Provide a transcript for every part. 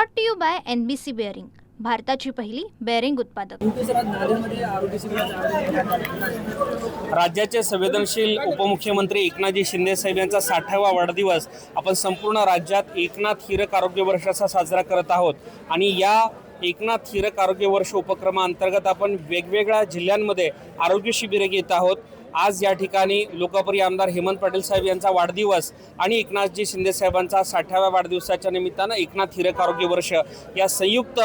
Brought to you by NBC bearing, भारताची पहिली bearing उत्पादक। राज्याचे संवेदनशील उपमुख्यमंत्री एकनाथजी शिंदे साहेब यांचा 60वा वाढदिवस आपण संपूर्ण राज्यात एकनाथ हीरक आरोग्य वर्षाचा साजरा करत आहोत। आणि या एकनाथ हीरक आरोग्य वर्ष उपक्रमाअंतर्गत आपण वेगवेगळ्या जिल्ह्यांमध्ये आरोग्य शिबिरे घेत आहोत। आज या ठिकाणी लोकप्रिय आमदार हेमंत पाटील साहेब यांचा वाढदिवस आणि एकनाथजी शिंदे साहेबांचा 60व्या वाढदिवसाच्या निमित्तानं एकनाथ हीरक आरोग्य वर्ष या संयुक्त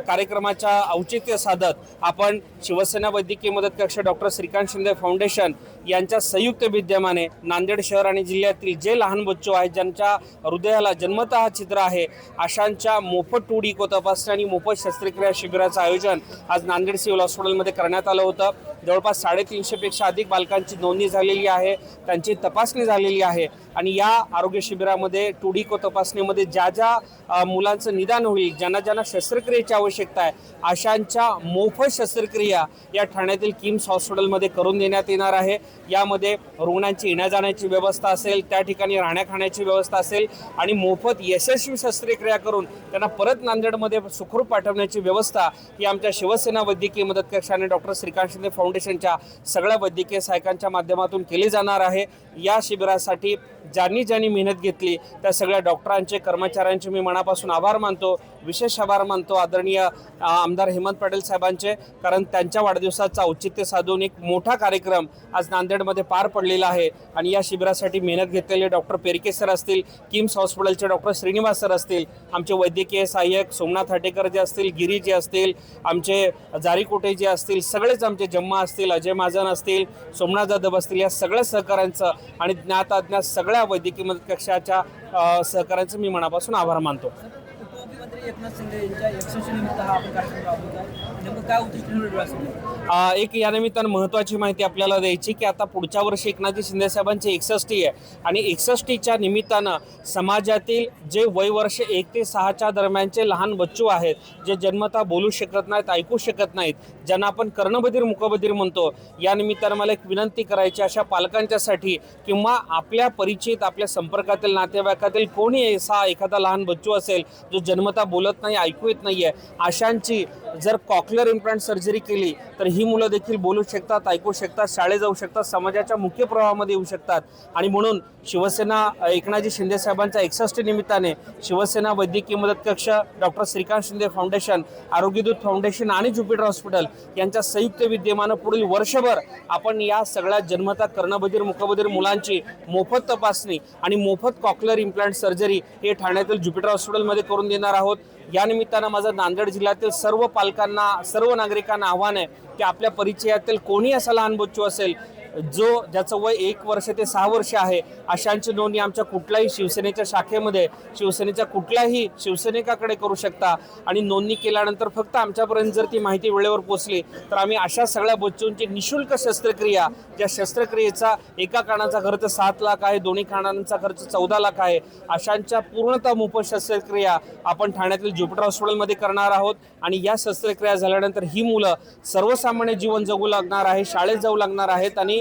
कार्यक्रमाच्या औचित्य साधत आपण शिवसेना वैद्यकीय मदत कक्ष डॉक्टर श्रीकांत शिंदे फाउंडेशन यांच्या संयुक्त विद्यमाने नांदेड शहर आणि जिल्ह्यातील जे लहान बच्चो आहेत, ज्यांच्या हृदयाला जन्मतः छिद्र आहे, अशांच्या मोफत टूडी को तपासणी आणि मोफत शस्त्रक्रिया शिबिराचं आयोजन आज नांदेड सिव्हिल हॉस्पिटलमध्ये करण्यात आलं होतं। जवळपास 350 पेक्षा अधिक बालकांची नोंदणी झालेली आहे, त्यांची तपासणी झालेली आहे। आणि या आरोग्य शिबिरामध्ये टूडी को तपासणीमध्ये ज्या मुलांचं निदान होईल, ज्यांना शस्त्रक्रियेची आवश्यकता आहे, अशांच्या मोफत शस्त्रक्रिया या ठाण्यातील किम्स हॉस्पिटलमध्ये करून देण्यात येणार आहे। यामध्ये रुग्णांची येण्या जाण्याची व्यवस्था असेल, त्या ठिकाणी राहण्या खाण्याची व्यवस्था असेल आणि मोफत यशस्वी शस्त्रक्रिया करून त्यांना परत नांदेडमध्ये सुखरूप पाठवण्याची व्यवस्था ही आमच्या शिवसेना वैद्यकीय मदत कक्ष आणि डॉक्टर श्रीकांत शिंदे फाउंडेशनच्या सगळ्या वैद्यकीय सहायकांच्या माध्यमातून केली जाणार आहे। या शिबिरासाठी ज्यांनी मेहनत घेतली त्या सगळ्या डॉक्टरांचे, कर्मचाऱ्यांचे मी मनापासून आभार मानतो, विशेष आभार मानतो आदरणीय आमदार हेमंत पाटील साहेबांचे, कारण त्यांच्या वाढदिवसाचा औचित्य साधून एक मोठा कार्यक्रम आज नांदेडमध्ये पार पडलेला आहे। आणि या शिबिरासाठी मेहनत घेतलेले डॉक्टर पेरके सर असतील, किम्स हॉस्पिटलचे डॉक्टर श्रीनिवास सर असतील, आमचे वैद्यकीय सहाय्यक सोमनाथ हाटेकर जे असतील, गिरी जे असतील, आमचे जारीकोटे जे असतील, सगळेच आमचे जम्मा असतील, अजय महाजन असतील, सोमनाथ जाधव असतील, या सगळ्या सहकाऱ्यांचं आणि ज्ञात अज्ञात सगळ्या वैद्यकीय मदत कक्षाच्या सहकाऱ्यांचं मी मनापासून आभार मानतो। उपमुख्यमंत्री एकनाथ शिंदे यांच्या 61 निमित्त हा आपण कार्यक्रम राबवत आहे। नेमकं काय उद्देश एक या निमित्तानं महत्त्वाची माहिती आपल्याला द्यायची की आता पुढच्या वर्षी एकनाथजी शिंदे साहेबांची 61 आहे आणि 61च्या निमित्तानं समाजातील जे वय वर्ष 1 ते 6च्या दरम्यानचे लहान बच्चू आहेत, जे जन्मतः बोलू शकत नाहीत, ऐकू शकत नाहीत, ज्यांना आपण कर्णबधीर मुकबधीर म्हणतो, या निमित्तानं मला एक विनंती करायची अशा पालकांच्यासाठी किंवा आपल्या परिचित, आपल्या संपर्कातील, नातेवाईकातील कोणी असा एखादा लहान बच्चू असेल जो जन्मतः बोलत नाही, ऐकू येत नाहीये, अशांची जर कॉक्लिअर इम्प्लांट सर्जरी केली तर ही मुलं देखील बोलू शकतात, ऐकू शकतात, शाळेत जाऊ शकतात, समाजाच्या मुख्य प्रवाहामध्ये येऊ शकतात। आणि म्हणून शिवसेना एकनाथजी शिंदे साहेबांच्या 61 निमित्ताने शिवसेना वैद्यकीय मदत कक्ष, doctor Shrikant Shinde foundation, Arogyadoot foundation आणि ज्युपिटर हॉस्पिटल यांच्या संयुक्त विद्यमानं पुढील वर्षभर आपण या सगळ्या जन्मतः कर्णबधीर मुकबधीर मुलांची मोफत तपासणी आणि मोफत कॉक्लिअर इम्प्लांट सर्जरी हे ठाण्यातील ज्युपिटर हॉस्पिटलमध्ये करून देणार आहोत। या निमित्तानं माझं नांदेड जिल्ह्यातील सर्व पालकांना, सर्व नागरिकांना आव्हान आहे की आपल्या परिचयातील कोणी असा लहान बच्चू असेल ज्याचं वय 1 वर्ष ते 6 वर्ष आहे, अशांची नोंदणी आमच्या कुठल्याही शिवसेनेच्या शाखेमध्ये, शिवसेनेच्या कुठल्याही शिवसैनिकाकडे करू शकता। आणि नोंदणी केल्यानंतर फक्त आमच्यापर्यंत जर ती माहिती वेळेवर पोहोचली तर आम्ही अशा सगळ्या बच्चूंची निशुल्क शस्त्रक्रिया, ज्या शस्त्रक्रियेचा एका कानाचा खर्च 7 लाख आहे, दोन्ही कानांचा खर्च 14 लाख आहे, अशांच्या पूर्णतः मोफत शस्त्रक्रिया आपण ठाण्यातील ज्युपिटर हॉस्पिटलमध्ये करणार आहोत। आणि या शस्त्रक्रिया झाल्यानंतर ही मुलं सर्वसामान्य जीवन जगू लागणार आहे, शाळेत जाऊ लागणार आहेत आणि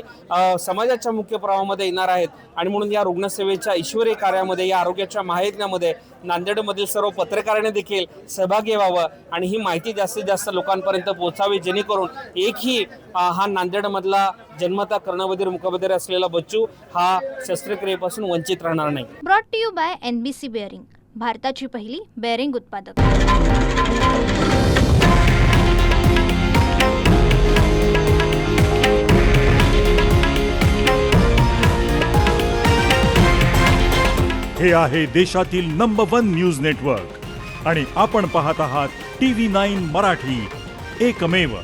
समाजाच्या मुख्य प्रवाहामध्ये येणार आहेत। आणि म्हणून या रुग्णसेवेच्या ईश्वरी कार्यामध्ये, या आरोग्याच्या महायज्ञामध्ये नांदेडमधील सर्व पत्रकारांनी देखील सहभागी व्हावं आणि ही माहिती जास्तीत जास्त लोकांपर्यंत पोहोचावी, जेणेकरून एकही हा नांदेडमधला जन्मतः कर्णबधीर मुकबधीर असलेला बच्चू हा शस्त्रक्रियेपासून वंचित राहणार नाही। Brought to you by NBC bearing, भारताची पहिली बेअरिंग उत्पादक। हे आहे देशातील नंबर 1 न्यूज नेटवर्क आणि आपण पाहत आहात TV9 मराठी, एकमेव।